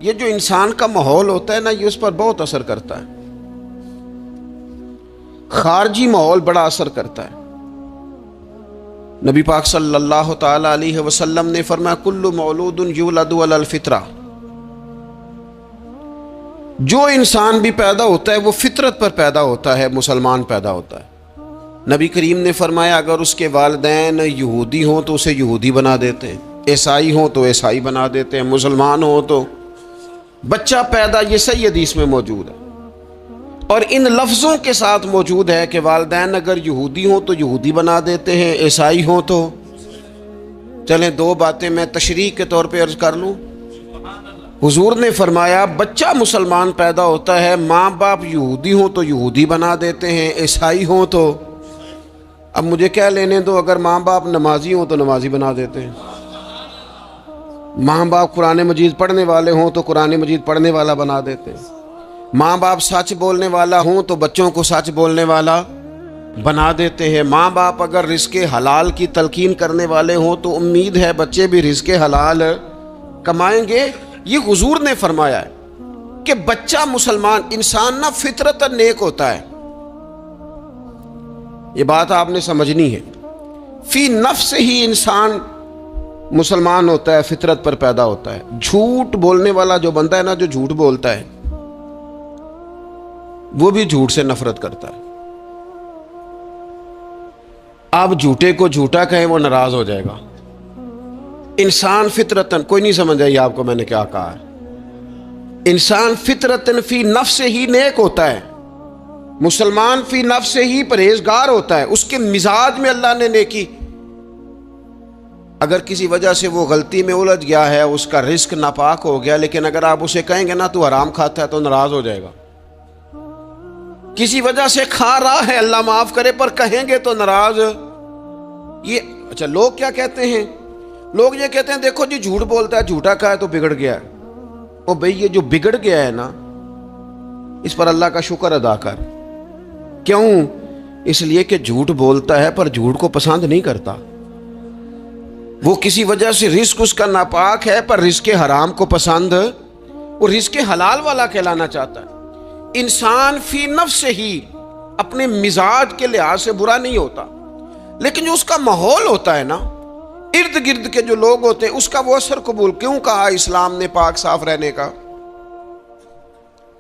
یہ جو انسان کا ماحول ہوتا ہے نا، یہ اس پر بہت اثر کرتا ہے. خارجی ماحول بڑا اثر کرتا ہے. نبی پاک صلی اللہ تعالی علیہ وسلم نے فرمایا کل مولود یولد علی الفطرہ، جو انسان بھی پیدا ہوتا ہے وہ فطرت پر پیدا ہوتا ہے، مسلمان پیدا ہوتا ہے. نبی کریم نے فرمایا اگر اس کے والدین یہودی ہوں تو اسے یہودی بنا دیتے ہیں، عیسائی ہوں تو عیسائی بنا دیتے ہیں، مسلمان ہوں تو بچہ پیدا، یہ صحیح حدیث میں موجود ہے. اور ان لفظوں کے ساتھ موجود ہے کہ والدین اگر یہودی ہوں تو یہودی بنا دیتے ہیں، عیسائی ہوں تو. چلیں دو باتیں میں تشریح کے طور پہ عرض کر لوں. حضور نے فرمایا بچہ مسلمان پیدا ہوتا ہے، ماں باپ یہودی ہوں تو یہودی بنا دیتے ہیں، عیسائی ہوں تو. اب مجھے کیا لینے دو، اگر ماں باپ نمازی ہوں تو نمازی بنا دیتے ہیں، ماں باپ قرآن مجید پڑھنے والے ہوں تو قرآن مجید پڑھنے والا بنا دیتے ہیں، ماں باپ سچ بولنے والا ہوں تو بچوں کو سچ بولنے والا بنا دیتے ہیں، ماں باپ اگر رزق حلال کی تلقین کرنے والے ہوں تو امید ہے بچے بھی رزق حلال کمائیں گے. یہ حضور نے فرمایا ہے کہ بچہ مسلمان انسان نہ فطرت نیک ہوتا ہے. یہ بات آپ نے سمجھنی ہے. فی نفس ہی انسان مسلمان ہوتا ہے، فطرت پر پیدا ہوتا ہے. جھوٹ بولنے والا جو بندہ ہے نا، جو جھوٹ بولتا ہے وہ بھی جھوٹ سے نفرت کرتا ہے. آپ جھوٹے کو جھوٹا کہیں وہ ناراض ہو جائے گا. انسان فطرتن، کوئی نہیں سمجھ آئی آپ کو میں نے کیا کہا ہے. انسان فطرتن فی نفس ہی نیک ہوتا ہے، مسلمان فی نفس ہی پرہیزگار ہوتا ہے. اس کے مزاج میں اللہ نے نیکی، اگر کسی وجہ سے وہ غلطی میں الجھ گیا ہے، اس کا رزق ناپاک ہو گیا، لیکن اگر آپ اسے کہیں گے نا تو حرام کھاتا ہے تو ناراض ہو جائے گا. کسی وجہ سے کھا رہا ہے، اللہ معاف کرے، پر کہیں گے تو ناراض. یہ اچھا لوگ کیا کہتے ہیں؟ لوگ یہ کہتے ہیں دیکھو جی جھوٹ بولتا ہے، جھوٹا کھائے تو بگڑ گیا ہے. او بھئی یہ جو بگڑ گیا ہے نا، اس پر اللہ کا شکر ادا کر. کیوں؟ اس لیے کہ جھوٹ بولتا ہے پر جھوٹ کو پسند نہیں کرتا. وہ کسی وجہ سے رزق اس کا ناپاک ہے پر رزق حرام کو پسند، وہ رزق حلال والا کہلانا چاہتا ہے. انسان فی نفس ہی اپنے مزاج کے لحاظ سے برا نہیں ہوتا، لیکن جو اس کا ماحول ہوتا ہے نا، ارد گرد کے جو لوگ ہوتے ہیں، اس کا وہ اثر قبول. کیوں کہا اسلام نے پاک صاف رہنے کا؟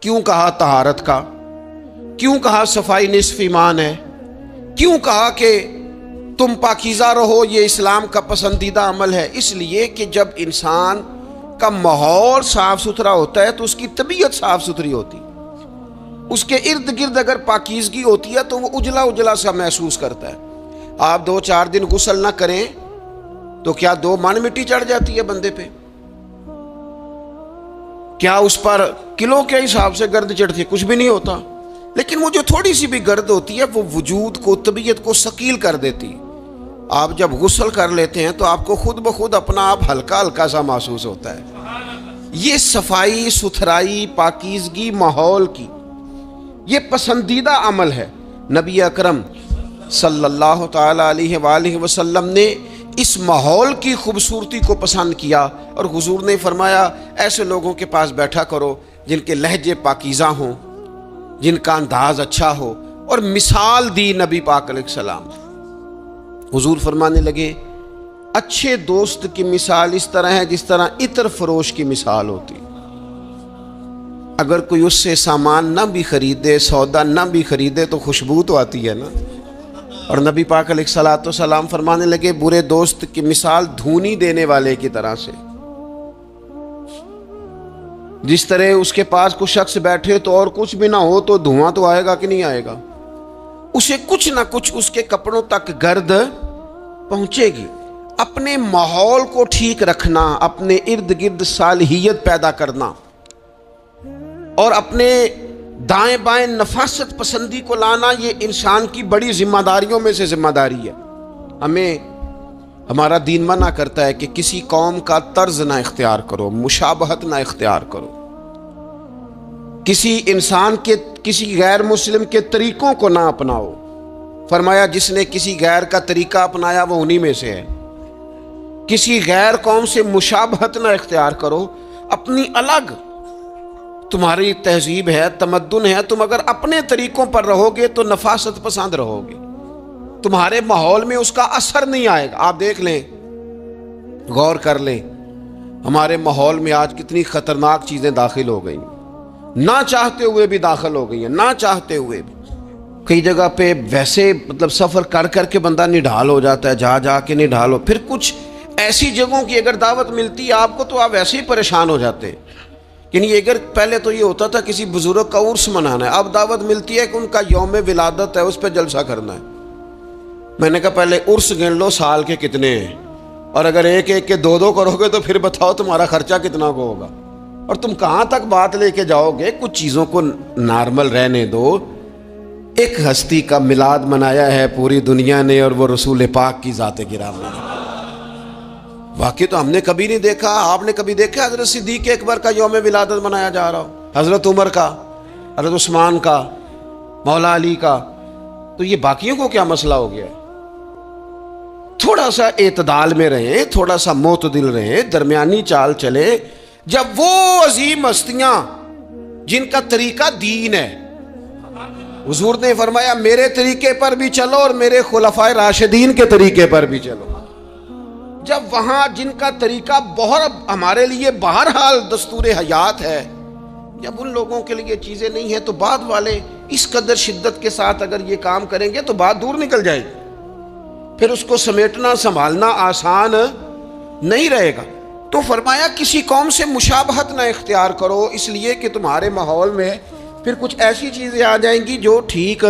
کیوں کہا طہارت کا؟ کیوں کہا صفائی نصف ایمان ہے؟ کیوں کہا کہ تم پاکیزہ رہو، یہ اسلام کا پسندیدہ عمل ہے؟ اس لیے کہ جب انسان کا ماحول صاف ستھرا ہوتا ہے تو اس کی طبیعت صاف ستھری ہوتی، اس کے ارد گرد اگر پاکیزگی ہوتی ہے تو وہ اجلا اجلا سا محسوس کرتا ہے. آپ 2-4 دن غسل نہ کریں تو کیا 2 من مٹی چڑھ جاتی ہے بندے پہ؟ کیا اس پر کلو کے حساب سے گرد چڑھتی ہے؟ کچھ بھی نہیں ہوتا. لیکن وہ جو تھوڑی سی بھی گرد ہوتی ہے وہ وجود کو، طبیعت کو ثقیل کر دیتی. آپ جب غسل کر لیتے ہیں تو آپ کو خود بخود اپنا آپ ہلکا ہلکا سا محسوس ہوتا ہے. یہ صفائی ستھرائی پاکیزگی ماحول کی یہ پسندیدہ عمل ہے. نبی اکرم صلی اللہ تعالی علیہ وآلہ وسلم نے اس ماحول کی خوبصورتی کو پسند کیا، اور حضور نے فرمایا ایسے لوگوں کے پاس بیٹھا کرو جن کے لہجے پاکیزہ ہوں، جن کا انداز اچھا ہو. اور مثال دی نبی پاک علیہ السلام. حضور فرمانے لگے اچھے دوست کی مثال اس طرح ہے جس طرح عطر فروش کی مثال ہوتی. اگر کوئی اس سے سامان نہ بھی خریدے، سودا نہ بھی خریدے، تو خوشبو تو آتی ہے نا. اور نبی پاک علیہ الصلوۃ والسلام فرمانے لگے برے دوست کی مثال دھونی دینے والے کی طرح سے. جس طرح اس کے پاس کوئی شخص بیٹھے تو اور کچھ بھی نہ ہو تو دھواں تو آئے گا کہ نہیں آئے گا؟ اسے کچھ نہ کچھ اس کے کپڑوں تک گرد پہنچے گی. اپنے ماحول کو ٹھیک رکھنا، اپنے ارد گرد صالحیت پیدا کرنا، اور اپنے دائیں بائیں نفاست پسندی کو لانا، یہ انسان کی بڑی ذمہ داریوں میں سے ذمہ داری ہے. ہمیں ہمارا دین منع کرتا ہے کہ کسی قوم کا طرز نہ اختیار کرو، مشابہت نہ اختیار کرو، کسی انسان کے، کسی غیر مسلم کے طریقوں کو نہ اپناؤ. فرمایا جس نے کسی غیر کا طریقہ اپنایا وہ انہی میں سے ہے. کسی غیر قوم سے مشابہت نہ اختیار کرو، اپنی الگ تمہاری تہذیب ہے، تمدن ہے، تم اگر اپنے طریقوں پر رہو گے تو نفاست پسند رہو گے، تمہارے ماحول میں اس کا اثر نہیں آئے گا۔ آپ دیکھ لیں، غور کر لیں، ہمارے ماحول میں آج کتنی خطرناک چیزیں داخل ہو گئی، نہ چاہتے ہوئے بھی داخل ہو گئی ہیں، نہ چاہتے ہوئے بھی۔ کئی جگہ پہ ویسے مطلب سفر کر کر کے بندہ نڈھال ہو جاتا ہے، جا کے نڈھال ہو، پھر کچھ ایسی جگہوں کی اگر دعوت ملتی ہے آپ کو تو آپ ویسے ہی پریشان ہو جاتے ہیں۔ یعنی اگر پہلے تو یہ ہوتا تھا کسی بزرگ کا عرس منانا ہے، اب دعوت ملتی ہے کہ ان کا یوم ولادت ہے، اس پہ جلسہ کرنا ہے۔ میں نے کہا پہلے عرس گن لو سال کے کتنے ہیں، اور اگر ایک ایک کے دو کرو گے تو پھر بتاؤ تمہارا خرچہ کتنا کو ہوگا، اور تم کہاں تک بات لے کے جاؤ گے۔ کچھ چیزوں کو نارمل رہنے دو۔ ایک ہستی کا میلاد منایا ہے پوری دنیا نے، اور وہ رسول پاک کی ذات گرامی ہے۔ واقعی تو ہم نے کبھی نہیں دیکھا، آپ نے کبھی دیکھا حضرت صدیق اکبر کا یوم ولادت منایا جا رہا ہو، حضرت عمر کا، حضرت عثمان کا، مولا علی کا؟ تو یہ باقیوں کو کیا مسئلہ ہو گیا ہے؟ تھوڑا سا اعتدال میں رہیں، تھوڑا سا معتدل رہیں، درمیانی چال چلے۔ جب وہ عظیم ہستیاں جن کا طریقہ دین ہے، حضور نے فرمایا میرے طریقے پر بھی چلو اور میرے خلفائے راشدین کے طریقے پر بھی چلو، جب وہاں جن کا طریقہ بہت ہمارے لیے بہرحال دستور حیات ہے، جب ان لوگوں کے لیے چیزیں نہیں ہیں تو بعد والے اس قدر شدت کے ساتھ اگر یہ کام کریں گے تو بات دور نکل جائے گی، پھر اس کو سمیٹنا سنبھالنا آسان نہیں رہے گا۔ تو فرمایا کسی قوم سے مشابہت نہ اختیار کرو، اس لیے کہ تمہارے ماحول میں پھر کچھ ایسی چیزیں آ جائیں گی جو ٹھیک۔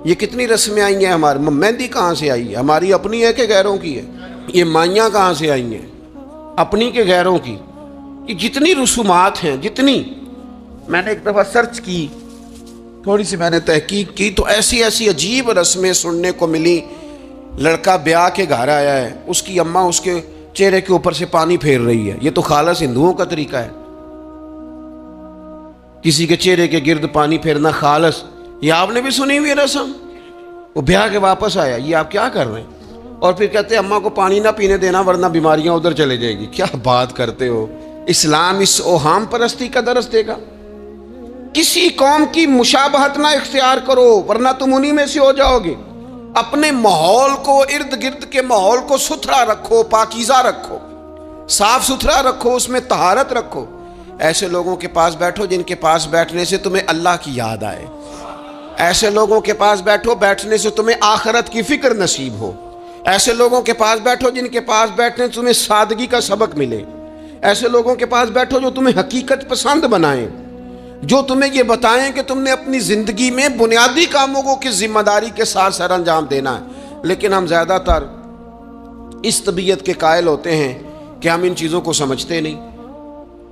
یہ کتنی رسمیں آئی ہیں ہمارے، مہندی کہاں سے آئی ہے؟ ہماری اپنی ہے کہ غیروں کی ہے؟ یہ مائیاں کہاں سے آئی ہیں؟ اپنی کے غیروں کی؟ یہ جتنی رسومات ہیں، جتنی میں نے ایک دفعہ سرچ کی، تھوڑی سی میں نے تحقیق کی، تو ایسی ایسی عجیب رسمیں سننے کو ملی۔ لڑکا بیاہ کے گھر آیا ہے، اس کی اماں اس کے چہرے کے اوپر سے پانی پھیر رہی ہے۔ یہ تو خالص ہندوؤں کا طریقہ ہے، کسی کے چہرے کے گرد پانی پھیرنا خالص۔ یہ آپ نے بھی سنی ہوئی رسم؟ وہ بیاہ کے واپس آیا، یہ آپ کیا کر رہے ہیں؟ اور پھر کہتے ہیں اماں کو پانی نہ پینے دینا ورنہ بیماریاں ادھر چلے جائیں گی۔ کیا بات کرتے ہو؟ اسلام اس اوہام پرستی کا درس دے گا؟ کسی قوم کی مشابہت نہ اختیار کرو ورنہ تم انہی میں سے ہو جاؤ گے۔ اپنے ماحول کو، ارد گرد کے ماحول کو ستھرا رکھو، پاکیزہ رکھو، صاف ستھرا رکھو، اس میں طہارت رکھو۔ ایسے لوگوں کے پاس بیٹھو جن کے پاس بیٹھنے سے تمہیں اللہ کی یاد آئے، ایسے لوگوں کے پاس بیٹھو بیٹھنے سے تمہیں آخرت کی فکر نصیب ہو، ایسے لوگوں کے پاس بیٹھو جن کے پاس بیٹھنے سے تمہیں سادگی کا سبق ملے، ایسے لوگوں کے پاس بیٹھو جو تمہیں حقیقت پسند بنائیں، جو تمہیں یہ بتائیں کہ تم نے اپنی زندگی میں بنیادی کاموں کو کس ذمہ داری کے ساتھ سر انجام دینا ہے۔ لیکن ہم زیادہ تر اس طبیعت کے قائل ہوتے ہیں کہ ہم ان چیزوں کو سمجھتے نہیں۔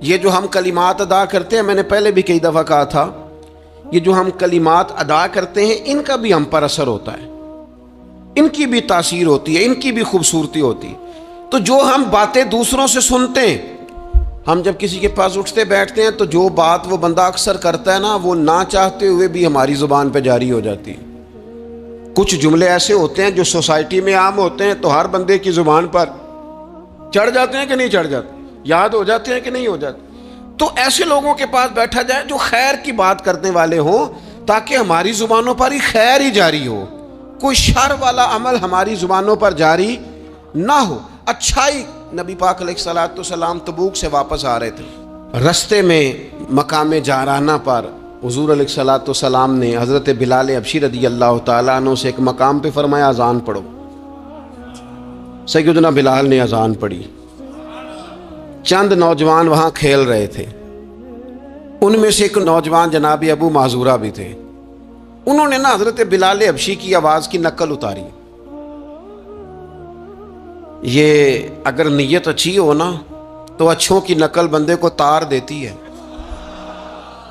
یہ جو ہم کلمات ادا کرتے ہیں، میں نے پہلے بھی کئی دفعہ کہا تھا، یہ جو ہم کلمات ادا کرتے ہیں ان کا بھی ہم پر اثر ہوتا ہے، ان کی بھی تاثیر ہوتی ہے، ان کی بھی خوبصورتی ہوتی ہے۔ تو جو ہم باتیں دوسروں سے سنتے ہیں، ہم جب کسی کے پاس اٹھتے بیٹھتے ہیں تو جو بات وہ بندہ اکثر کرتا ہے نا، وہ نہ چاہتے ہوئے بھی ہماری زبان پہ جاری ہو جاتی ہے۔ کچھ جملے ایسے ہوتے ہیں جو سوسائٹی میں عام ہوتے ہیں تو ہر بندے کی زبان پر چڑھ جاتے ہیں کہ نہیں چڑھ جاتے، یاد ہو جاتے ہیں کہ نہیں ہو جاتے۔ تو ایسے لوگوں کے پاس بیٹھا جائے جو خیر کی بات کرنے والے ہوں، تاکہ ہماری زبانوں پر ہی خیر ہی جاری ہو، کوئی شر والا عمل ہماری زبانوں پر جاری نہ ہو۔ اچھائی، نبی پاک علیہ الصلوۃ والسلام تبوک سے واپس آ رہے تھے، رستے میں مقام جارانہ پر حضور علیہ الصلوۃ والسلام نے حضرت بلال حبشی رضی اللہ تعالیٰ عنہ سے ایک مقام پہ فرمایا اذان پڑھو۔ سیدنا بلال نے اذان پڑھی، چند نوجوان وہاں کھیل رہے تھے، ان میں سے ایک نوجوان جناب ابو معذورہ بھی تھے، انہوں نے نا حضرت بلال حبشی کی آواز کی نقل اتاری۔ یہ اگر نیت اچھی ہو نا تو اچھوں کی نقل بندے کو تار دیتی ہے۔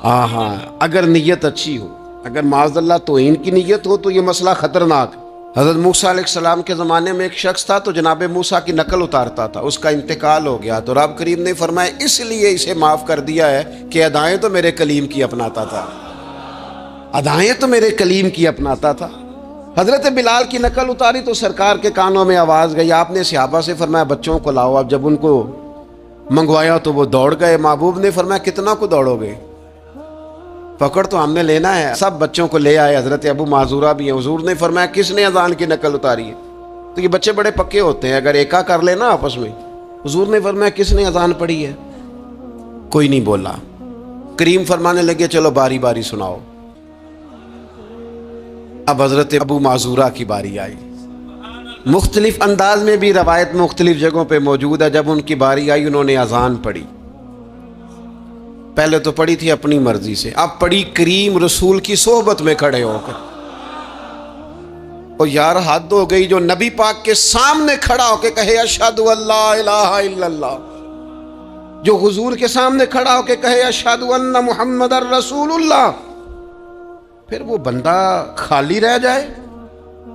ہاں، اگر نیت اچھی ہو، اگر معاذ اللہ توہین کی نیت ہو تو یہ مسئلہ خطرناک ہے۔ حضرت موسیٰ علیہ السلام کے زمانے میں ایک شخص تھا تو جناب موسیٰ کی نقل اتارتا تھا، اس کا انتقال ہو گیا تو رب کریم نے فرمایا اس لیے اسے معاف کر دیا ہے کہ ادائیں تو میرے کلیم کی اپناتا تھا، ادائیں تو میرے کلیم کی اپناتا تھا۔ حضرت بلال کی نقل اتاری تو سرکار کے کانوں میں آواز گئی، آپ نے صحابہ سے فرمایا بچوں کو لاؤ۔ اب جب ان کو منگوایا تو وہ دوڑ گئے، محبوب نے فرمایا کتنا کو دوڑو گے؟ پکڑ تو ہم نے لینا ہے. سب بچوں کو لے آئے, حضرت ابو معذورہ بھی ہیں. حضور نے فرمایا کس نے اذان کی نقل اتاری ہے؟ تو یہ بچے بڑے پکے ہوتے ہیں, اگر ایکا کر لینا آپس میں. حضور نے فرمایا کس نے اذان پڑھی ہے؟ کوئی نہیں بولا. کریم فرمانے لگے چلو باری باری سناؤ. اب حضرت ابو معذورہ کی باری آئی. مختلف انداز میں بھی روایت مختلف جگہوں پہ موجود ہے. جب ان کی باری آئی انہوں نے اذان پڑھی. پہلے تو پڑھی تھی اپنی مرضی سے, اب پڑھی کریم رسول کی صحبت میں کھڑے ہو کر. اور یار حد ہو گئی, جو نبی پاک کے سامنے کھڑا ہو کے کہے اشہد ان لا الہ الا اللہ, جو حضور کے سامنے کھڑا ہو کے کہے اشہد ان محمد رسول اللہ, پھر وہ بندہ خالی رہ جائے.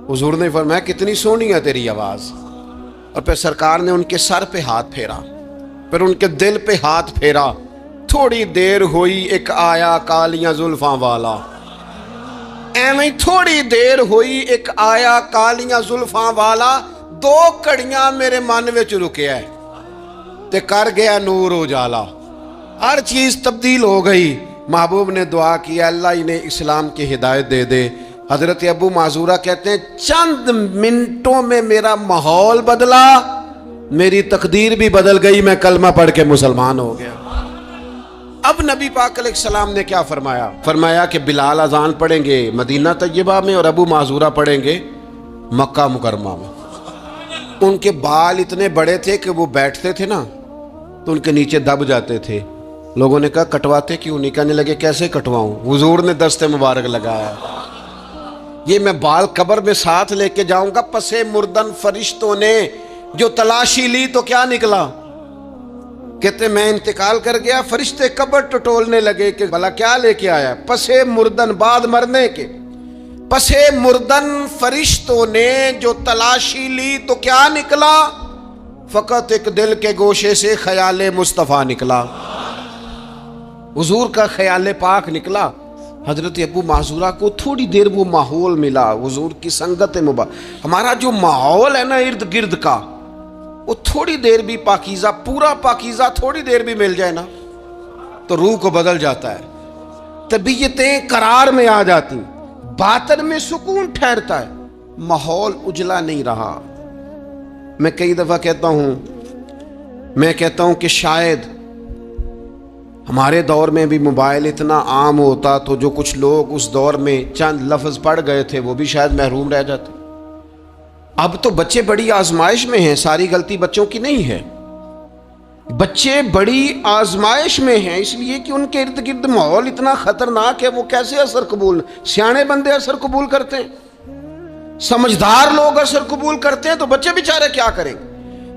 حضور نے فرمایا کتنی سونی ہے تیری آواز. اور پھر سرکار نے ان کے سر پہ ہاتھ پھیرا, پھر ان کے دل پہ ہاتھ پھیرا. تھوڑی دیر ہوئی ایک آیا کالیاں زلفاں والا. ایویں تھوڑی دیر ہوئی ایک آیا کالیاں زلفاں والا. 2 کڑیاں میرے من وچ رکیا ہے تے کر گیا نور اجالا. ہر چیز تبدیل ہو گئی. محبوب نے دعا کیا اللہ انہیں اسلام کی ہدایت دے دے. حضرت ابو معذورہ کہتے ہیں چند منٹوں میں میرا ماحول بدلا, میری تقدیر بھی بدل گئی, میں کلمہ پڑھ کے مسلمان ہو گیا. اب نبی پاک علیہ السلام نے کیا فرمایا؟ فرمایا کہ بلال اذان پڑھیں گے مدینہ طیبہ میں اور ابو معذورہ پڑھیں گے مکہ مکرمہ میں. ان کے بال اتنے بڑے تھے کہ وہ بیٹھتے تھے نا تو ان کے نیچے دب جاتے تھے. لوگوں نے کہا کٹواتے کیوں نہیں؟ کہنے لگے کیسے کٹواؤں؟ حضور نے دست مبارک لگایا. یہ میں بال قبر میں ساتھ لے کے جاؤں گا. پسے مردن فرشتوں نے جو تلاشی لی تو کیا نکلا؟ کہتے میں انتقال کر گیا, فرشتے قبر ٹٹولنے لگے کہ بھلا کیا لے کے آیا؟ پسے مردن, بعد مرنے کے پسے مردن فرشتوں نے جو تلاشی لی تو کیا نکلا؟ فقط ایک دل کے گوشے سے خیال مصطفیٰ نکلا. حضور کا خیال پاک نکلا. حضرت ابو معذورہ کو تھوڑی دیر وہ ماحول ملا, حضور کی سنگت مبارک. ہمارا جو ماحول ہے نا ارد گرد کا, وہ تھوڑی دیر بھی پاکیزہ, پورا پاکیزہ تھوڑی دیر بھی مل جائے نا تو روح کو بدل جاتا ہے. طبیعتیں قرار میں آ جاتی, باطن میں سکون ٹھہرتا ہے, ماحول اجلا نہیں رہا. میں کئی دفعہ کہتا ہوں کہ شاید ہمارے دور میں بھی موبائل اتنا عام ہوتا تو جو کچھ لوگ اس دور میں چند لفظ پڑھ گئے تھے وہ بھی شاید محروم رہ جاتے. اب تو بچے بڑی آزمائش میں ہیں, ساری غلطی بچوں کی نہیں ہے. بچے بڑی آزمائش میں ہیں اس لیے کہ ان کے ارد گرد ماحول اتنا خطرناک ہے. وہ کیسے اثر قبول؟ سیانے بندے اثر قبول کرتے ہیں, سمجھدار لوگ اثر قبول کرتے ہیں, تو بچے بیچارے کیا کریں؟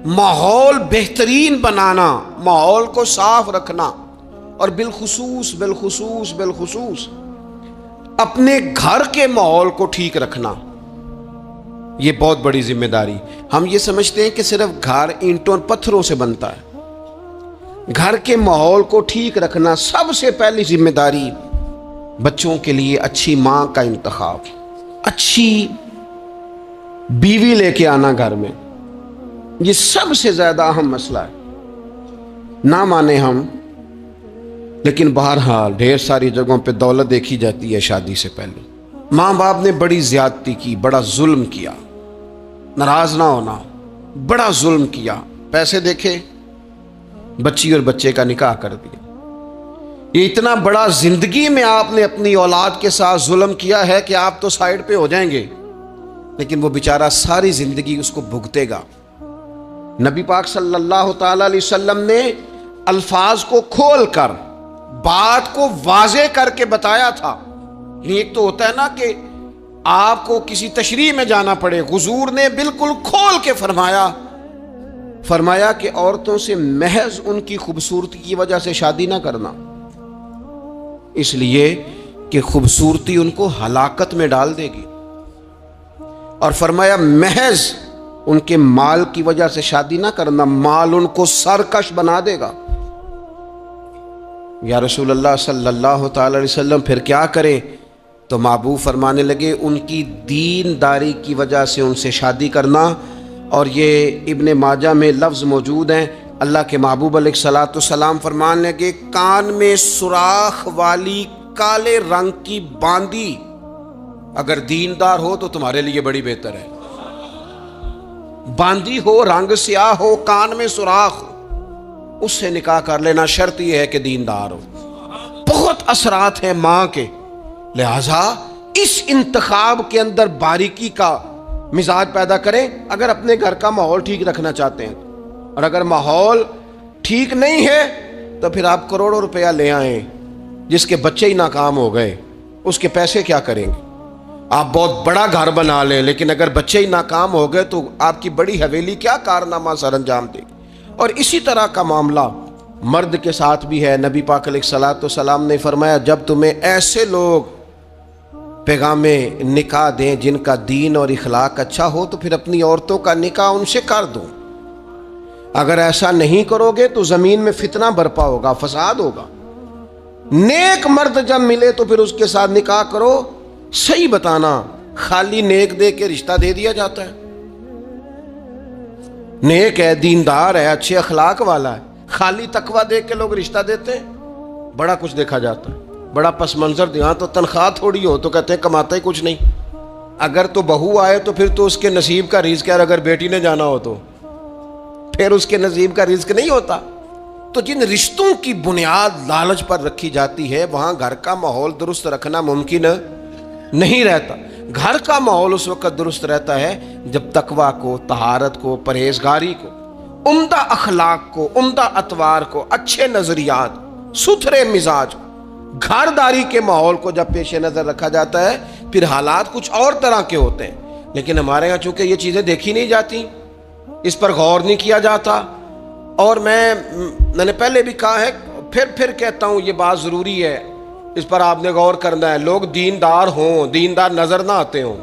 ماحول بہترین بنانا, ماحول کو صاف رکھنا, اور بالخصوص اپنے گھر کے ماحول کو ٹھیک رکھنا, یہ بہت بڑی ذمہ داری. ہم یہ سمجھتے ہیں کہ صرف گھر اینٹوں اور پتھروں سے بنتا ہے. گھر کے ماحول کو ٹھیک رکھنا سب سے پہلی ذمہ داری. بچوں کے لیے اچھی ماں کا انتخاب, اچھی بیوی لے کے آنا گھر میں, یہ سب سے زیادہ اہم مسئلہ ہے. نہ مانے ہم, لیکن بہرحال ڈھیر ساری جگہوں پہ دولت دیکھی جاتی ہے شادی سے پہلے. ماں باپ نے بڑی زیادتی کی, بڑا ظلم کیا, ناراض نہ ہونا, بڑا ظلم کیا. پیسے دیکھے, بچی اور بچے کا نکاح کر دیا. یہ اتنا بڑا زندگی میں آپ نے اپنی اولاد کے ساتھ ظلم کیا ہے کہ آپ تو سائیڈ پہ ہو جائیں گے, لیکن وہ بیچارہ ساری زندگی اس کو بھگتے گا. نبی پاک صلی اللہ تعالی علیہ وسلم نے الفاظ کو کھول کر, بات کو واضح کر کے بتایا تھا. ایک تو ہوتا ہے نا کہ آپ کو کسی تشریح میں جانا پڑے, حضور نے بالکل کھول کے فرمایا کہ عورتوں سے محض ان کی خوبصورتی کی وجہ سے شادی نہ کرنا, اس لیے کہ خوبصورتی ان کو ہلاکت میں ڈال دے گی. اور فرمایا محض ان کے مال کی وجہ سے شادی نہ کرنا, مال ان کو سرکش بنا دے گا. یا رسول اللہ صلی اللہ تعالی علیہ وسلم پھر کیا کریں؟ تو محبوب فرمانے لگے ان کی دینداری کی وجہ سے ان سے شادی کرنا. اور یہ ابن ماجہ میں لفظ موجود ہیں, اللہ کے محبوب علیہ الصلوۃ والسلام فرمانے لگے کان میں سوراخ والی کالے رنگ کی باندی اگر دیندار ہو تو تمہارے لیے بڑی بہتر ہے. باندی ہو، رنگ سیاہ ہو، کان میں سوراخ ہو، اس سے نکاح کر لینا. شرط یہ ہے کہ دیندار ہو. بہت اثرات ہیں ماں کے، لہذا اس انتخاب کے اندر باریکی کا مزاج پیدا کریں. اگر اپنے گھر کا ماحول ٹھیک رکھنا چاہتے ہیں، اور اگر ماحول ٹھیک نہیں ہے تو پھر آپ کروڑوں روپیہ لے آئیں، جس کے بچے ہی ناکام ہو گئے اس کے پیسے کیا کریں گے؟ آپ بہت بڑا گھر بنا لیں لیکن اگر بچے ہی ناکام ہو گئے تو آپ کی بڑی حویلی کیا کارنامہ سر انجام دے گی. اور اسی طرح کا معاملہ مرد کے ساتھ بھی ہے. نبی پاک علیہ الصلوۃ والسلام نے فرمایا جب تمہیں ایسے لوگ پیغام نکاح دیں جن کا دین اور اخلاق اچھا ہو تو پھر اپنی عورتوں کا نکاح ان سے کر دو. اگر ایسا نہیں کرو گے تو زمین میں فتنہ برپا ہوگا، فساد ہوگا. نیک مرد جب ملے تو پھر اس کے ساتھ نکاح کرو. صحیح بتانا، خالی نیک دے کے رشتہ دے دیا جاتا ہے. نیک ہے، دیندار ہے، اچھے اخلاق والا ہے، خالی تقویٰ دے کے لوگ رشتہ دیتے ہیں. بڑا کچھ دیکھا جاتا ہے، بڑا پس منظر دیا تو تنخواہ تھوڑی ہو تو کہتے ہیں کماتا ہی کچھ نہیں. اگر تو بہو آئے تو پھر تو اس کے نصیب کا رزق ہے، اگر بیٹی نے جانا ہو تو پھر اس کے نصیب کا رزق نہیں ہوتا. تو جن رشتوں کی بنیاد لالچ پر رکھی جاتی ہے وہاں گھر کا ماحول درست رکھنا ممکن نہیں رہتا. گھر کا ماحول اس وقت درست رہتا ہے جب تقویٰ کو، طہارت کو، پرہیزگاری کو، عمدہ اخلاق کو، عمدہ اطوار کو، اچھے نظریات، ستھرے مزاج کو، گھرداری کے ماحول کو جب پیش نظر رکھا جاتا ہے پھر حالات کچھ اور طرح کے ہوتے ہیں. لیکن ہمارے ہاں چونکہ یہ چیزیں دیکھی نہیں جاتی، اس پر غور نہیں کیا جاتا. اور میں نے پہلے بھی کہا ہے، پھر کہتا ہوں یہ بات ضروری ہے، اس پر آپ نے غور کرنا ہے. لوگ دیندار ہوں، دیندار نظر نہ آتے ہوں،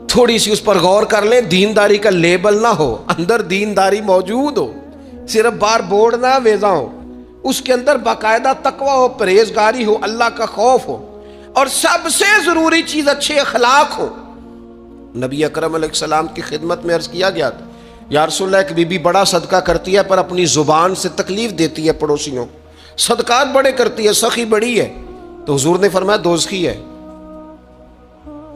تھوڑی سی اس پر غور کر لیں. دینداری کا لیبل نہ ہو، اندر دینداری موجود ہو، صرف بار بورڈ نہ ویزا ہو، اس کے اندر باقاعدہ تقویٰ ہو، پرہیزگاری ہو، اللہ کا خوف ہو، اور سب سے ضروری چیز اچھے اخلاق ہو. نبی اکرم علیہ السلام کی خدمت میں عرض کیا گیا تھا یا رسول اللہ ایک بی بی بڑا صدقہ کرتی ہے پر اپنی زبان سے تکلیف دیتی ہے پڑوسیوں کو، صدقات بڑے کرتی ہے، سخی بڑی ہے، تو حضور نے فرمایا دوزخی ہے.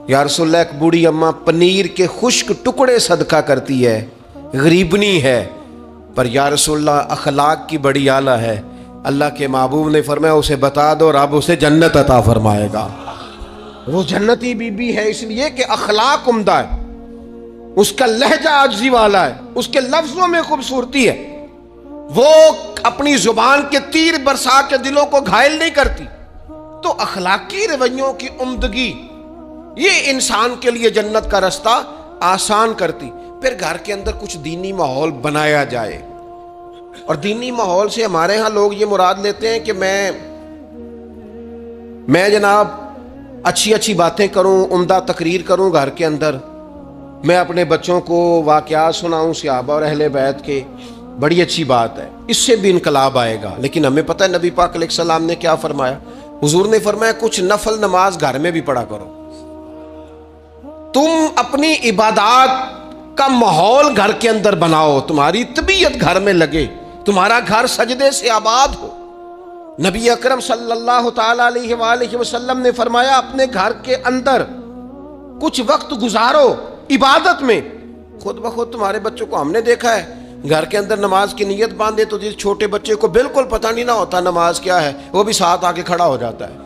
یا رسول اللہ ایک بوڑھی اماں پنیر کے خشک ٹکڑے صدقہ کرتی ہے، غریبنی ہے، پر یا رسول اللہ اخلاق کی بڑی اعلیٰ ہے. اللہ کے محبوب نے فرمایا اسے بتا دو رب اسے جنت عطا فرمائے گا. وہ جنتی بی بی ہے اس لیے کہ اخلاق عمدہ ہے، اس کا لہجہ عاجزی والا ہے، اس کے لفظوں میں خوبصورتی ہے، وہ اپنی زبان کے تیر برسا کے دلوں کو گھائل نہیں کرتی. تو اخلاقی رویوں کی عمدگی یہ انسان کے لیے جنت کا رستہ آسان کرتی. پھر گھر کے اندر کچھ دینی ماحول بنایا جائے. اور دینی ماحول سے ہمارے ہاں لوگ یہ مراد لیتے ہیں کہ میں جناب اچھی باتیں کروں، عمدہ تقریر کروں گھر کے اندر، میں اپنے بچوں کو واقعات سناؤں صحابہ اور اہل بیت کے، بڑی اچھی بات ہے، اس سے بھی انقلاب آئے گا. لیکن ہمیں پتہ ہے نبی پاک علیہ السلام نے کیا فرمایا. حضور نے فرمایا کچھ نفل نماز گھر میں بھی پڑھا کرو. تم اپنی عبادات کا ماحول گھر کے اندر بناؤ، تمہاری طبیعت گھر میں لگے، تمہارا گھر سجدے سے آباد ہو. نبی اکرم صلی اللہ تعالی علیہ وآلہ وسلم نے فرمایا اپنے گھر کے اندر کچھ وقت گزارو عبادت میں. خود بخود تمہارے بچوں کو ہم نے دیکھا ہے گھر کے اندر نماز کی نیت باندھے تو جس چھوٹے بچے کو بالکل پتہ نہیں نہ ہوتا نماز کیا ہے، وہ بھی ساتھ آ کے کھڑا ہو جاتا ہے.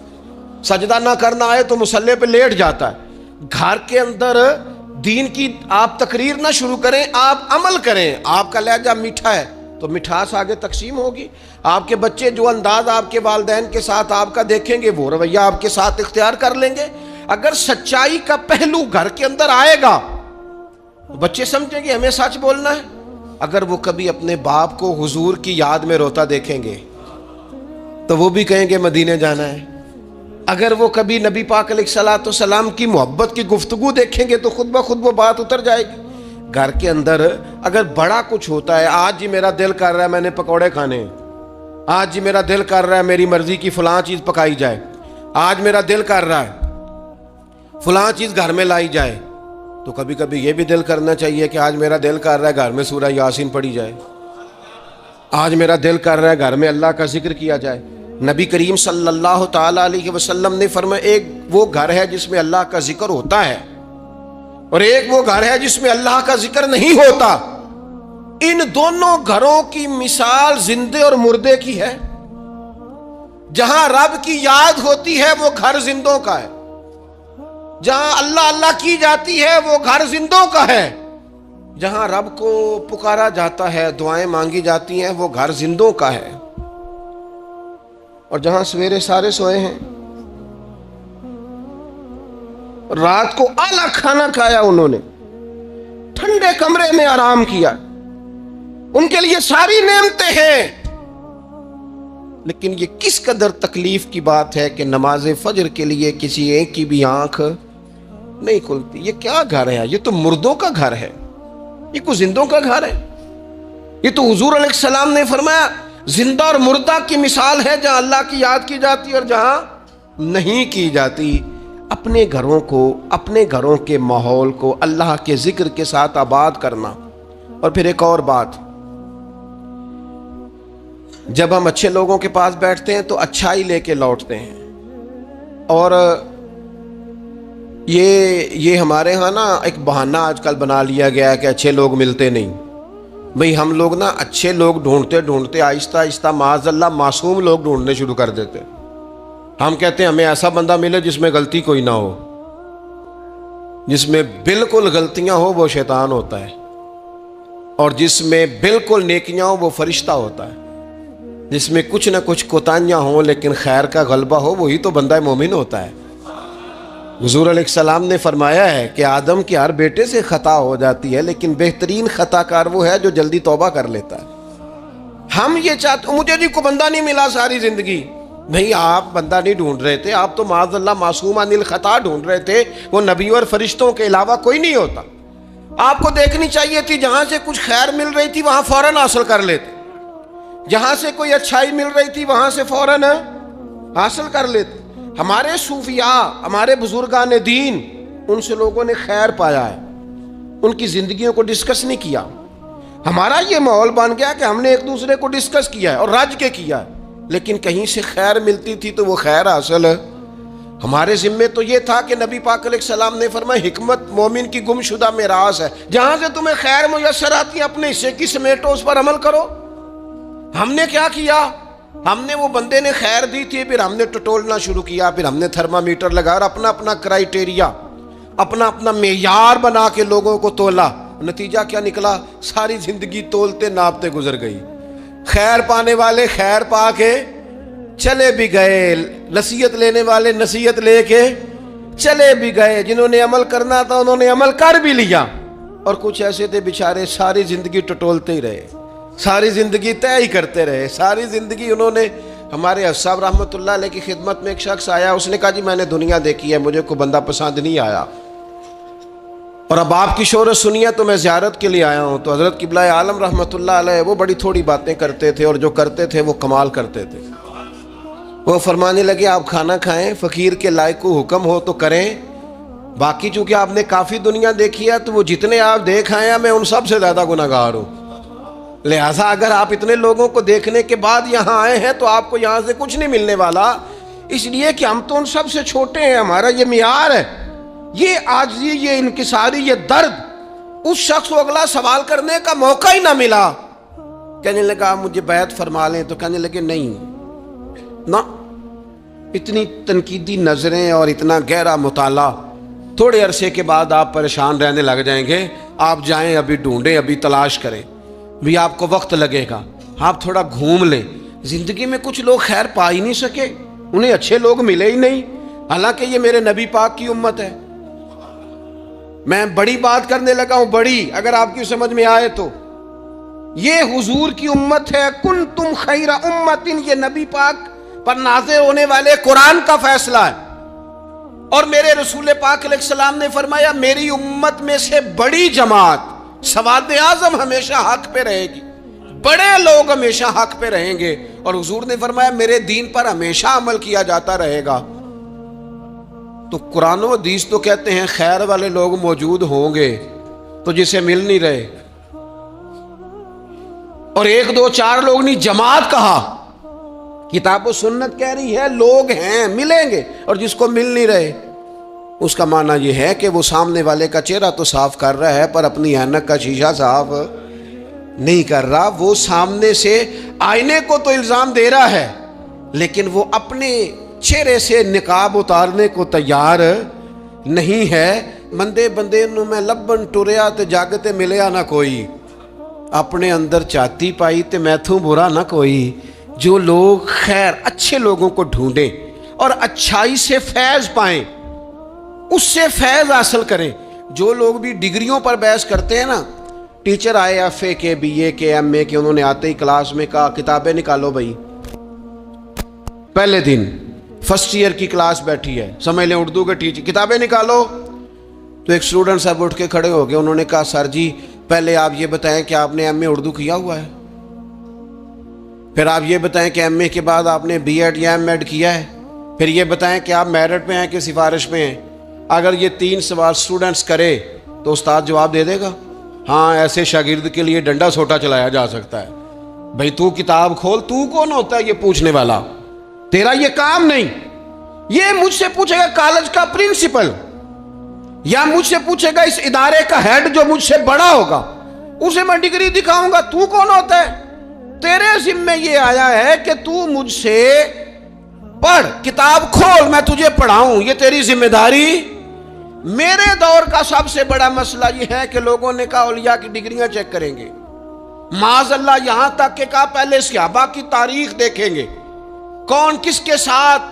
سجدہ نہ کرنا آئے تو مصلی پہ لیٹ جاتا ہے. گھر کے اندر دین کی آپ تقریر نہ شروع کریں، آپ عمل کریں. آپ کا لہجہ میٹھا ہے تو مٹھاس آگے تقسیم ہوگی. آپ کے بچے جو انداز آپ کے والدین کے ساتھ آپ کا دیکھیں گے وہ رویہ آپ کے ساتھ اختیار کر لیں گے. اگر سچائی کا پہلو گھر کے اندر آئے گا تو بچے سمجھیں گے ہمیں سچ بولنا ہے. اگر وہ کبھی اپنے باپ کو حضور کی یاد میں روتا دیکھیں گے تو وہ بھی کہیں گے مدینے جانا ہے. اگر وہ کبھی نبی پاک علیہ الصلوۃ والسلام کی محبت کی گفتگو دیکھیں گے تو خود بخود وہ بات اتر جائے گی. گھر کے اندر اگر بڑا کچھ ہوتا ہے، آج جی میرا دل کر رہا ہے میں نے پکوڑے کھانے ہیں، آج جی میرا دل کر رہا ہے میری مرضی کی فلاں چیز پکائی جائے، آج میرا دل کر رہا ہے فلاں چیز گھر میں لائی جائے، تو کبھی کبھی یہ بھی دل کرنا چاہیے کہ آج میرا دل کر رہا ہے گھر میں سورہ یاسین پڑھی جائے، آج میرا دل کر رہا ہے گھر میں اللہ کا ذکر کیا جائے، نبی کریم صلی اللہ تعالی علیہ وسلم نے فرمایا ایک وہ گھر ہے جس میں اللہ کا ذکر ہوتا ہے اور ایک وہ گھر ہے جس میں اللہ کا ذکر نہیں ہوتا. ان دونوں گھروں کی مثال زندے اور مردے کی ہے. جہاں رب کی یاد ہوتی ہے وہ گھر زندوں کا ہے. جہاں اللہ اللہ کی جاتی ہے وہ گھر زندوں کا ہے. جہاں رب کو پکارا جاتا ہے دعائیں مانگی جاتی ہیں وہ گھر زندوں کا ہے. اور جہاں سویرے سارے سوئے ہیں, رات کو اعلیٰ کھانا کھایا, انہوں نے ٹھنڈے کمرے میں آرام کیا, ان کے لیے ساری نعمتیں ہیں, لیکن یہ کس قدر تکلیف کی بات ہے کہ نماز فجر کے لیے کسی ایک کی بھی آنکھ نہیں کھلتی. یہ کیا گھر ہے؟ یہ تو مردوں کا گھر ہے, یہ کوئی زندوں کا گھر ہے؟ یہ تو حضور علیہ السلام نے فرمایا زندہ اور مردہ کی مثال ہے, جہاں اللہ کی یاد کی جاتی اور جہاں نہیں کی جاتی. اپنے گھروں کو, اپنے گھروں کے ماحول کو اللہ کے ذکر کے ساتھ آباد کرنا. اور پھر ایک اور بات, جب ہم اچھے لوگوں کے پاس بیٹھتے ہیں تو اچھائی لے کے لوٹتے ہیں. اور یہ ہمارے ہاں نا ایک بہانہ آج کل بنا لیا گیا ہے کہ اچھے لوگ ملتے نہیں. بھئی ہم لوگ نا اچھے لوگ ڈھونڈتے ڈھونڈتے آہستہ آہستہ معاذ اللہ معصوم لوگ ڈھونڈنے شروع کر دیتے. ہم کہتے ہیں ہمیں ایسا بندہ ملے جس میں غلطی کوئی نہ ہو, جس میں بالکل غلطیاں ہو وہ شیطان ہوتا ہے, اور جس میں بالکل نیکیاں ہو وہ فرشتہ ہوتا ہے, جس میں کچھ نہ کچھ کوتاہیاں ہوں لیکن خیر کا غلبہ ہو وہی تو بندہ مومن ہوتا ہے. حضور علیہ السلام نے فرمایا ہے کہ آدم کے ہر بیٹے سے خطا ہو جاتی ہے, لیکن بہترین خطا کار وہ ہے جو جلدی توبہ کر لیتا ہے. ہم یہ چاہتے, مجھے جی کو بندہ نہیں ملا ساری زندگی. نہیں, آپ بندہ نہیں ڈھونڈ رہے تھے, آپ تو معاذ اللہ معصوم عن الخطا ڈھونڈ رہے تھے. وہ نبی اور فرشتوں کے علاوہ کوئی نہیں ہوتا. آپ کو دیکھنی چاہیے تھی جہاں سے کچھ خیر مل رہی تھی وہاں فوراً حاصل کر لیتے, جہاں سے کوئی اچھائی مل رہی تھی وہاں سے فوراً حاصل کر لیتے. ہمارے صوفیاء, ہمارے بزرگان دین, ان سے لوگوں نے خیر پایا ہے, ان کی زندگیوں کو ڈسکس نہیں کیا. ہمارا یہ ماحول بن گیا کہ ہم نے ایک دوسرے کو ڈسکس کیا ہے اور رج کے کیا ہے, لیکن کہیں سے خیر ملتی تھی تو وہ خیر حاصل ہے. ہمارے ذمے تو یہ تھا کہ نبی پاک علیہ السلام نے فرمایا حکمت مومن کی گم شدہ میراث ہے, جہاں سے تمہیں خیر میسر آتی ہے اپنے حصے کی سمیٹو, اس پر عمل کرو. ہم نے کیا کیا؟ ہم نے, وہ بندے نے خیر دی تھی, پھر ہم نے ٹٹولنا شروع کیا, پھر ہم نے تھرمامیٹر لگا اور اپنا اپنا کرائیٹیریا, اپنا اپنا معیار بنا کے لوگوں کو تولا. نتیجہ کیا نکلا؟ ساری زندگی تولتے ناپتے گزر گئی. خیر پانے والے خیر پا کے چلے بھی گئے, نصیحت لینے والے نصیحت لے کے چلے بھی گئے, جنہوں نے عمل کرنا تھا انہوں نے عمل کر بھی لیا, اور کچھ ایسے تھے بیچارے ساری زندگی ٹٹولتے ہی رہے, ساری زندگی طے ہی کرتے رہے, ساری زندگی انہوں نے. ہمارے صاحب رحمۃ اللہ علیہ کی خدمت میں ایک شخص آیا, اس نے کہا جی میں نے دنیا دیکھی ہے, مجھے کوئی بندہ پسند نہیں آیا, اور اب آپ کی شہرت سنی ہے تو میں زیارت کے لیے آیا ہوں. تو حضرت قبلہ عالم رحمۃ اللہ علیہ وہ بڑی تھوڑی باتیں کرتے تھے, اور جو کرتے تھے وہ کمال کرتے تھے. وہ فرمانے لگے آپ کھانا کھائیں, فقیر کے لائق کو حکم ہو تو کریں, باقی چونکہ آپ نے کافی دنیا دیکھی ہے تو وہ جتنے آپ دیکھ آئے ہیں میں ان سب سے زیادہ گناہگار ہوں. لہٰذا اگر آپ اتنے لوگوں کو دیکھنے کے بعد یہاں آئے ہیں تو آپ کو یہاں سے کچھ نہیں ملنے والا, اس لیے کہ ہم تو ان سب سے چھوٹے ہیں, ہمارا یہ معیار ہے. یہ عاجزی, یہ انکساری, یہ درد اس شخص کو اگلا سوال کرنے کا موقع ہی نہ ملا. کہنے لگا مجھے بیعت فرما لیں, تو کہنے لگے نہیں نہ, اتنی تنقیدی نظریں اور اتنا گہرا مطالعہ, تھوڑے عرصے کے بعد آپ پریشان رہنے لگ جائیں گے. آپ جائیں, ابھی ڈھونڈیں, ابھی تلاش کریں, بھی آپ کو وقت لگے گا. آپ تھوڑا گھوم لیں. زندگی میں کچھ لوگ خیر پا ہی نہیں سکے, انہیں اچھے لوگ ملے ہی نہیں, حالانکہ یہ میرے نبی پاک کی امت ہے. میں بڑی بات کرنے لگا ہوں, بڑی, اگر آپ کی سمجھ میں آئے تو. یہ حضور کی امت ہے, کنتم خیر امت, یہ نبی پاک پر نازل ہونے والے قرآن کا فیصلہ ہے. اور میرے رسول پاک علیہ السلام نے فرمایا میری امت میں سے بڑی جماعت, سواد اعظم ہمیشہ حق پہ رہے گی, بڑے لوگ ہمیشہ حق پہ رہیں گے. اور حضور نے فرمایا میرے دین پر ہمیشہ عمل کیا جاتا رہے گا. تو قرآن و حدیث تو کہتے ہیں خیر والے لوگ موجود ہوں گے, تو جسے مل نہیں رہے, اور ایک دو چار لوگ نہیں, جماعت کہا کتاب و سنت کہہ رہی ہے لوگ ہیں ملیں گے، اور جس کو مل نہیں رہے اس کا معنی یہ ہے کہ وہ سامنے والے کا چہرہ تو صاف کر رہا ہے پر اپنی اینک کا شیشہ صاف نہیں کر رہا. وہ سامنے سے آئینے کو تو الزام دے رہا ہے لیکن وہ اپنے چہرے سے نقاب اتارنے کو تیار نہیں ہے. بندے بندے نو میں لبن ٹریا تے جگ تے ملیا نہ کوئی، اپنے اندر چاتی پائی تے میتھوں برا نہ کوئی. جو لوگ خیر اچھے لوگوں کو ڈھونڈیں اور اچھائی سے فیض پائیں، اس سے فیض حاصل کریں. جو لوگ بھی ڈگریوں پر بحث کرتے ہیں نا، ٹیچر آئے ایف اے کے، بی اے کے، ایم اے کے، انہوں نے آتے ہی کلاس میں کہا کتابیں نکالو بھائی. پہلے دن فرسٹ ایئر کی کلاس بیٹھی ہے، سمجھ لیں اردو کے ٹیچر، کتابیں نکالو. تو ایک اسٹوڈنٹ صاحب اٹھ کے کھڑے ہو گئے، انہوں نے کہا سر جی پہلے آپ یہ بتائیں کہ آپ نے ایم اے اردو کیا ہوا ہے، پھر آپ یہ بتائیں کہ ایم اے کے بعد آپ نے بی ایڈ یا ایم ایڈ کیا ہے، پھر یہ بتائیں کہ آپ میرٹ پہ ہیں کہ سفارش پہ ہیں. اگر یہ 3 سوال اسٹوڈنٹس کرے تو استاد جواب دے دے گا. ہاں ایسے شاگرد کے لیے ڈنڈا سوٹا چلایا جا سکتا ہے. بھائی تو کتاب کھول، تو کون ہوتا ہے یہ پوچھنے والا؟ تیرا یہ کام نہیں. یہ مجھ سے پوچھے گا کالج کا پرنسپل، یا مجھ سے پوچھے گا اس ادارے کا ہیڈ جو مجھ سے بڑا ہوگا، اسے میں ڈگری دکھاؤں گا. تو کون ہوتا ہے؟ تیرے ذمہ یہ آیا ہے کہ تو مجھ سے پڑھ، کتاب کھول، میں تجھے پڑھاؤں. یہ تیری ذمہ داری. میرے دور کا سب سے بڑا مسئلہ یہ ہے کہ لوگوں نے کہا اولیاء کی ڈگریاں چیک کریں گے، معاذ اللہ یہاں تک کہ کہا پہلے صحابہ کی تاریخ دیکھیں گے، کون کس کے ساتھ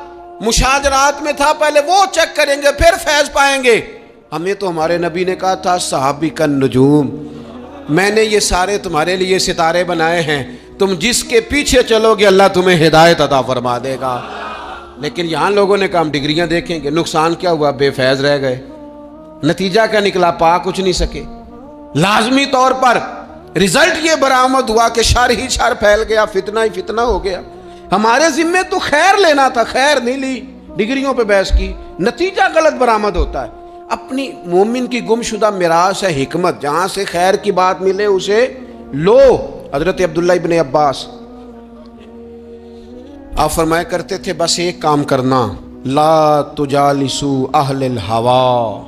مشاجرات میں تھا، پہلے وہ چیک کریں گے پھر فیض پائیں گے. ہمیں تو ہمارے نبی نے کہا تھا صحابی کا نجوم، میں نے یہ سارے تمہارے لیے ستارے بنائے ہیں، تم جس کے پیچھے چلو گے اللہ تمہیں ہدایت عطا فرما دے گا. لیکن یہاں لوگوں نے کہا ہم ڈگریاں دیکھیں گے. نقصان کیا ہوا؟ بے فیض رہ گئے. نتیجہ کیا نکلا؟ پا کچھ نہیں سکے. لازمی طور پر رزلٹ یہ برآمد ہوا کہ شر ہی شر پھیل گیا، فتنہ ہی فتنہ ہو گیا. ہمارے ذمے تو خیر لینا تھا، خیر نہیں لی، ڈگریوں پہ بحث کی، نتیجہ غلط برآمد ہوتا ہے. اپنی مومن کی گمشدہ میراث ہے حکمت، جہاں سے خیر کی بات ملے اسے لو. حضرت عبداللہ ابن عباس آپ فرمایا کرتے تھے بس ایک کام کرنا، لا تجالسوا اہل الہوا،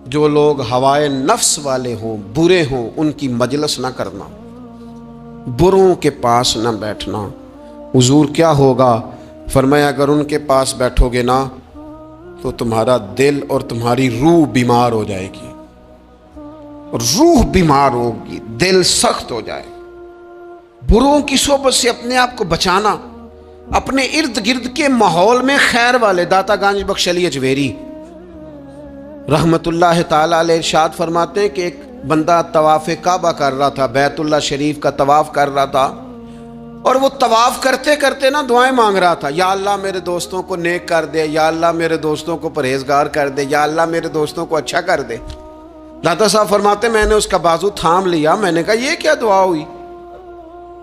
جو لوگ ہوائے نفس والے ہوں، برے ہوں، ان کی مجلس نہ کرنا، بروں کے پاس نہ بیٹھنا. حضور کیا ہوگا؟ فرمایا اگر ان کے پاس بیٹھو گے نا تو تمہارا دل اور تمہاری روح بیمار ہو جائے گی، روح بیمار ہوگی، دل سخت ہو جائے. بروں کی صحبت سے اپنے آپ کو بچانا، اپنے ارد گرد کے ماحول میں خیر والے. داتا گنج بخش علی اجویری رحمت اللہ تعالی علیہ ارشاد فرماتے ہیں کہ ایک بندہ طواف کعبہ کر رہا تھا، بیت اللہ شریف کا طواف کر رہا تھا، اور وہ طواف کرتے کرتے نا دعائیں مانگ رہا تھا. یا اللہ میرے دوستوں کو نیک کر دے، یا اللہ میرے دوستوں کو پرہیزگار کر دے، یا اللہ میرے دوستوں کو اچھا کر دے. داتا صاحب فرماتے میں نے اس کا بازو تھام لیا، میں نے کہا یہ کیا دعا ہوئی،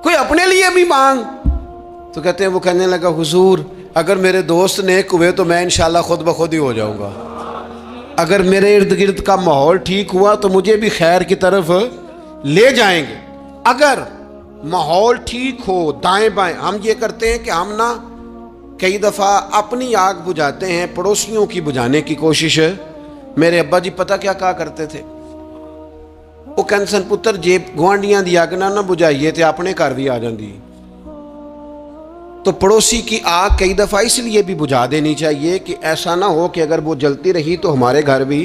کوئی اپنے لیے بھی مانگ. تو کہتے ہیں وہ کہنے لگا حضور اگر میرے دوست نیک ہوئے تو میں انشاءاللہ خود بخود ہی ہو جاؤں گا، اگر میرے ارد گرد کا ماحول ٹھیک ہوا تو مجھے بھی خیر کی طرف لے جائیں گے. اگر ماحول ٹھیک ہو دائیں بائیں، ہم یہ کرتے ہیں کہ ہم نا کئی دفعہ اپنی آگ بجھاتے ہیں، پڑوسیوں کی بجھانے کی کوشش. میرے ابا جی پتہ کیا کہا کرتے تھے؟ وہ کہندے سن پتر جے گوانڈیاں دی اگ نہ بجھائیے تے اپنے گھر بھی آ جاندی. تو پڑوسی کی آگ کئی دفعہ اس لیے بھی بجھا دینی چاہیے کہ ایسا نہ ہو کہ اگر وہ جلتی رہی تو ہمارے گھر بھی.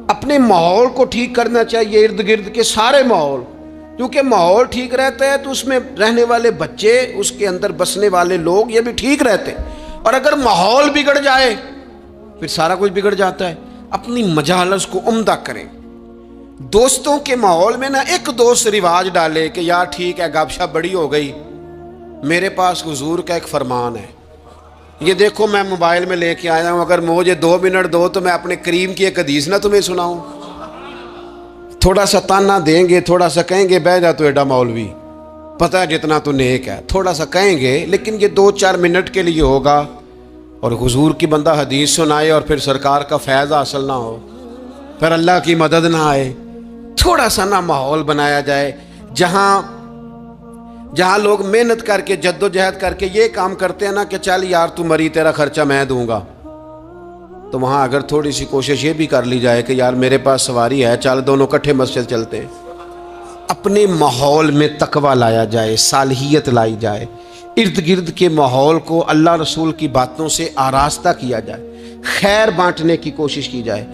اپنے ماحول کو ٹھیک کرنا چاہیے، ارد گرد کے سارے ماحول، کیونکہ ماحول ٹھیک رہتا ہے تو اس میں رہنے والے بچے، اس کے اندر بسنے والے لوگ یہ بھی ٹھیک رہتے ہیں. اور اگر ماحول بگڑ جائے پھر سارا کچھ بگڑ جاتا ہے. اپنی مجالس کو عمدہ کریں. دوستوں کے ماحول میں نہ ایک دوست رواج ڈالے کہ یار ٹھیک ہے گپ شپ بڑی ہو گئی. میرے پاس حضور کا ایک فرمان ہے، یہ دیکھو میں موبائل میں لے کے آیا ہوں، اگر مجھے 2 منٹ دو تو میں اپنے کریم کی ایک حدیث نہ تمہیں سناؤں. تھوڑا سا تانا دیں گے، تھوڑا سا کہیں گے بہ جا تو ایڈا مولوی، پتہ ہے جتنا تو نیک ہے، تھوڑا سا کہیں گے، لیکن یہ 2-4 منٹ کے لیے ہوگا. اور حضور کی بندہ حدیث سنائے اور پھر سرکار کا فیض حاصل نہ ہو، پھر اللہ کی مدد نہ آئے. تھوڑا سا نہ ماحول بنایا جائے جہاں لوگ محنت کر کے جدوجہد کر کے یہ کام کرتے ہیں نا کہ چل یار تو مری تیرا خرچہ میں دوں گا، تو وہاں اگر تھوڑی سی کوشش یہ بھی کر لی جائے کہ یار میرے پاس سواری ہے، چل دونوں کٹھے مسجد چلتے ہیں، اپنے ماحول میں تقوی لایا جائے، صالحیت لائی جائے، ارد گرد کے ماحول کو اللہ رسول کی باتوں سے آراستہ کیا جائے، خیر بانٹنے کی کوشش کی جائے۔